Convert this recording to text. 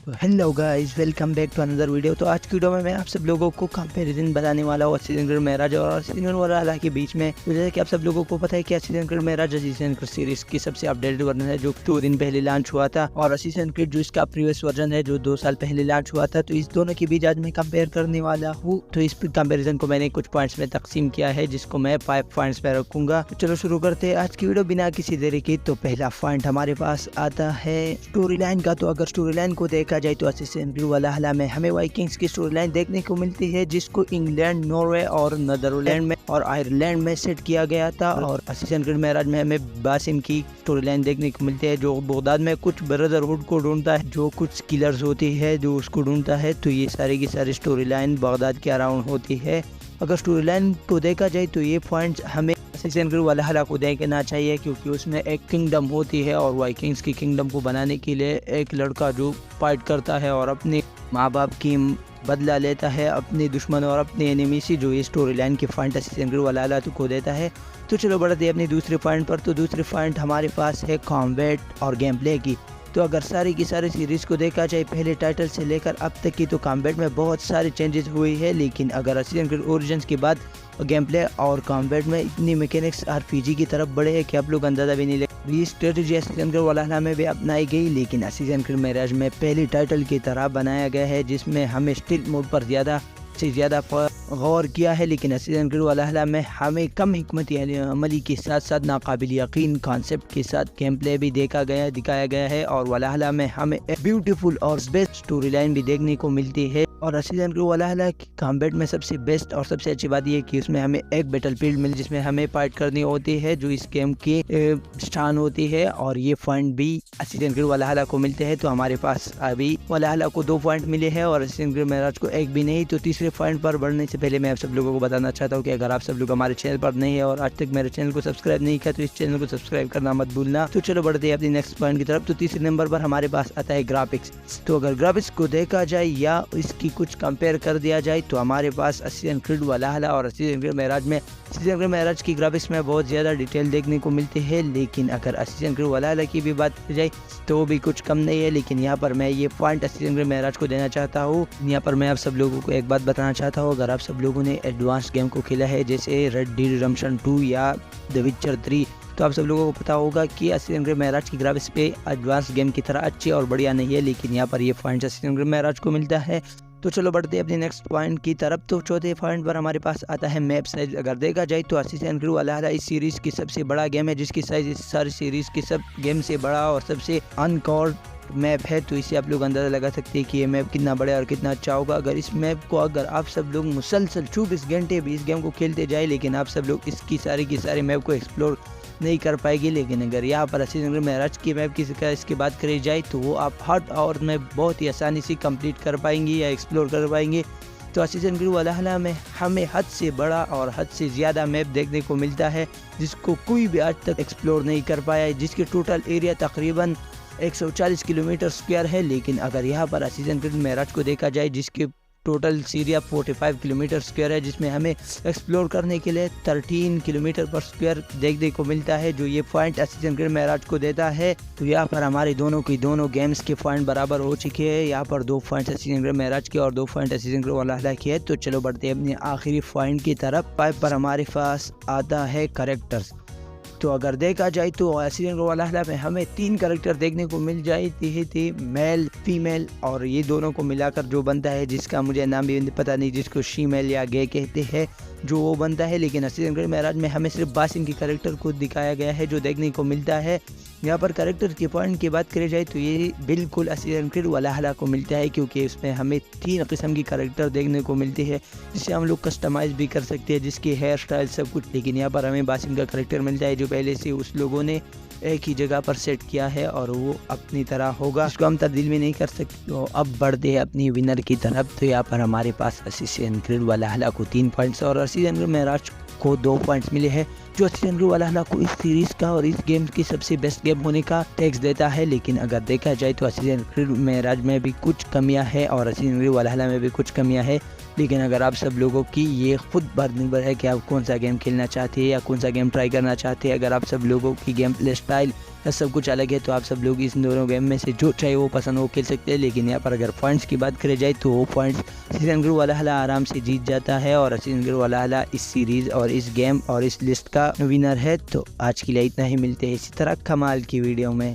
Hello guys, welcome back to another video. तो आज की वीडियो में मैं आप सब लोगों को कंपैरिजन बताने वाला हूँ असीजन क्रीड मेराज और असीजन क्रीड वलाहला के बीच में। तो जैसे कि आप सब लोगों को पता है कि असीजन क्रीड मेराज असीजन क्रीड सीरीज की सबसे अपडेटेड वर्जन है जो 2 दिन पहले लॉन्च हुआ था, और असीजन क्रीड जो इसका प्रीवियस वर्जन है जो 2 साल पहले लॉन्च हुआ था। तो इस दोनों के बीच आज मैं कंपेयर करने वाला हूँ। तो इस कंपेरिजन को मैंने कुछ पॉइंट्स में तकसीम किया है जिसको मैं 5 पॉइंट्स में रखूंगा। तो चलो शुरू करते हैं आज की वीडियो बिना किसी देरी की। तो पहला पॉइंट हमारे पास आता है स्टोरी लाइन का। तो अगर स्टोरी लाइन को देखा जाए तो असीजन क्रीड वलाहला में हमें वाइकिंग्स की स्टोरी लाइन देखने को मिलती है जिसको इंग्लैंड, नॉर्वे और नीदरलैंड में और आयरलैंड में सेट किया गया था। और असीजन क्रीड मेराज में हमें बासिम की स्टोरी लाइन देखने को मिलती है जो बगदाद में कुछ ब्रदरहुड को ढूंढता है, जो कुछ किलर्स होती है जो उसको ढूंढता है। तो ये सारी की सारी स्टोरी लाइन बगदाद के अराउंड होती है। अगर स्टोरी लाइन को देखा जाए तो ये पॉइंट्स हमें असीजन क्रीड वलाहला को देखना चाहिए क्योंकि उसमें एक किंगडम होती है और वाइकिंग्स की किंगडम को बनाने के लिए एक लड़का जो फाइट करता है और अपने माँ बाप की बदला लेता है अपने दुश्मन और अपने एनिमी से, जो ये स्टोरी लाइन की पॉइंट असीजन क्रीड वलाहला को देता है। तो चलो बढ़ते हैं अपने दूसरे पॉइंट पर। तो दूसरे पॉइंट हमारे पास है कॉम्बैट और गेम प्ले की। तो अगर सारी की सारी सीरीज को देखा जाए पहले टाइटल से लेकर अब तक की, तो कॉम्बैट में बहुत सारे चेंजेस हुई है। लेकिन अगर असीजन क्रीड ओरिजिन्स के बाद गेम प्ले और कॉम्बैट में इतनी मैकेनिक्स आरपीजी की तरफ बढ़े हैं कि आप लोग अंदाजा भी नहीं ले। ये स्ट्रेटजी असीजन क्रीड वलाहला में भी अपनाई गई, लेकिन असीजन क्रीड मेराज में पहली टाइटल की तरह बनाया गया है जिसमें हमें स्टिल मोड पर ज़्यादा से ज़्यादा गौर किया है। लेकिन असीजन क्रीड वलाहला में हमें कम हिकमती अमली के साथ साथ नाकाबिल यकीन कॉन्सेप्ट के साथ गेम प्ले भी दिखाया गया है। और वलाहला में हमें एक ब्यूटीफुल और बेस्ट स्टोरी लाइन भी देखने को मिलती है। और असीजन क्रीड वलाहला की कॉम्बैट में सबसे बेस्ट और सबसे अच्छी बात यह कि उसमें हमें एक बैटल फील्ड मिली जिसमें हमें फाइट करनी होती है जो इस गेम की स्थान होती है। और ये पॉइंट भी असीजन क्रीड वलाहला को मिलते हैं। तो हमारे पास अभी वलाहला को 2 पॉइंट मिले हैं और असीजन क्रीड मेराज को 1 भी नहीं। तो तीसरे पॉइंट पर बढ़ने से पहले मैं आप सब लोगों को बताना चाहता हूँ कि अगर आप सब लोग हमारे चैनल पर नहीं है और आज तक मेरे चैनल को सब्सक्राइब नहीं किया तो इस चैनल को सब्सक्राइब करना मत भूलना। तो चलो बढ़ते हैं अपनी नेक्स्ट पॉइंट की तरफ। तो तीसरे नंबर पर हमारे पास आता है ग्राफिक्स। तो अगर ग्राफिक्स को देखा जाए या इसकी कुछ कंपेयर कर दिया जाए तो हमारे पास असीजन क्रीड वलाहला और असीजन क्रीड मेराज में असीजन क्रीड मेराज की ग्राफिक्स में बहुत ज़्यादा डिटेल देखने को मिलती है। लेकिन अगर असीजन क्रीड वलाहला की भी बात की जाए तो भी कुछ कम नहीं है। लेकिन यहाँ पर मैं ये पॉइंट असीजन क्रीड मेराज को देना चाहता हूँ। यहाँ पर मैं आप सब लोगों को एक बात बताना चाहता हूँ, अगर आप सब लोगों ने एडवांस गेम को खेला है जैसे रेड डेड रिडेम्पशन 2 या द विचर 3, तो आप सब लोगों को पता होगा कि असीजन क्रीड मेराज की ग्राफिक्स पे एडवांस गेम की तरह अच्छी और बढ़िया नहीं है। लेकिन यहाँ पर ये पॉइंट असीजन क्रीड मेराज को मिलता है। तो चलो बढ़ते हैं अपने नेक्स्ट पॉइंट की तरफ। तो चौथे पॉइंट पर हमारे पास आता है मैप साइज। अगर देखा जाए तो असीजन क्रीड वलाहला इस सीरीज की सबसे बड़ा गेम है जिसकी साइज इस सारी सीरीज की सब गेम से बड़ा और सबसे अनकॉर्ड मैप है। तो इसे आप लोग अंदाजा लगा सकते हैं कि ये मैप कितना बड़ा और कितना अच्छा होगा। अगर इस मैप को अगर आप सब लोग मुसलसल 24 घंटे भी इस गेम को खेलते जाए लेकिन आप सब लोग इसकी सारी मैप को एक्सप्लोर नहीं कर पाएगी। लेकिन अगर यहाँ पर असीजन क्रीड मेराज की मैप इसकी बात करी जाए तो वो आप हर आवर में बहुत ही आसानी से कंप्लीट कर पाएंगे या एक्सप्लोर कर पाएंगे। तो असीजन क्रीड वलाहला में हमें हद से बड़ा और हद से ज़्यादा मैप देखने को मिलता है जिसको कोई भी आज तक एक्सप्लोर नहीं कर पाया है, जिसकी टोटल एरिया तकरीबन 140 किलोमीटर स्क्वायर है। लेकिन अगर यहाँ पर असीजन क्रीड मेराज को देखा जाए जिसके टोटल एरिया 45 किलोमीटर स्क्वायर है जिसमें हमें एक्सप्लोर करने के लिए 13 किलोमीटर पर स्क्वायर देखने को मिलता है, जो ये पॉइंट असीजन क्रीड मेराज को देता है। तो यहाँ पर हमारे दोनों गेम्स के पॉइंट बराबर हो चुके हैं। यहाँ पर 2 पॉइंट असीजन क्रीड मेराज के और 2 पॉइंट असीजन क्रीड वलाहला के है। तो चलो बढ़ते हैं अपने आखिरी पॉइंट की तरफ। 5 पर हमारे पास आता है कैरेक्टर्स। तो अगर देखा जाए तो असीजन क्रीड वलाहला में हमें 3 कैरेक्टर देखने को मिल जाती थी, मेल, फीमेल, और ये दोनों को मिलाकर जो बनता है जिसका मुझे नाम भी पता नहीं, जिसको शीमेल या गे कहते हैं, जो वो बनता है। लेकिन असीजन क्रीड मेराज में हमें सिर्फ बासिम की कैरेक्टर को दिखाया गया है जो देखने को मिलता है। यहाँ पर कैरेक्टर के पॉइंट की बात करी जाए तो ये बिल्कुल असीजन क्रीड वलाहला को मिलता है क्योंकि इसमें हमें 3 किस्म की कैरेक्टर देखने को मिलती है जिससे हम लोग कस्टमाइज भी कर सकते हैं, जिसकी हेयर स्टाइल सब कुछ। लेकिन यहाँ पर हमें बासिम का कैरेक्टर मिलता है जो पहले से उस लोगों ने एक ही जगह पर सेट किया है और वो अपनी तरह होगा, उसको हम तब्दील भी नहीं कर सकते। तो अब बढ़ते हैं अपनी विनर की तरफ। तो यहाँ पर हमारे पास असीजन क्रीड वलाहला को 3 पॉइंट्स और असीजन क्रीड मेराज को 2 पॉइंट्स मिले हैं, जो असीजन क्रीड वलाहला को इस सीरीज का और इस गेम की सबसे बेस्ट गेम होने का टैक्स देता है। लेकिन अगर देखा जाए तो असीजन क्रीड मेराज में भी कुछ कमियां हैं और असीजन क्रीड वलाहला में भी कुछ कमियां हैं। लेकिन अगर आप सब लोगों की ये खुद पर निर्भर है कि आप कौन सा गेम खेलना चाहते हैं या कौन सा गेम ट्राई करना चाहते हैं। अगर आप सब लोगों की गेम प्ले स्टाइल سب کچھ الگ ہے، تو آپ سب لوگ اس دونوں گیم میں سے جو چاہے وہ پسند ہو کھیل سکتے ہیں۔ لیکن یہاں پر اگر پوائنٹس کی بات کرے جائے تو وہ پوائنٹس سیزن والہالا آرام سے جیت جاتا ہے، اور سیزن والہالا اس سیریز اور اس گیم اور اس لسٹ کا ونر ہے۔ تو آج کے لیے اتنا ہی، ملتے ہیں اسی طرح کمال کی ویڈیو میں۔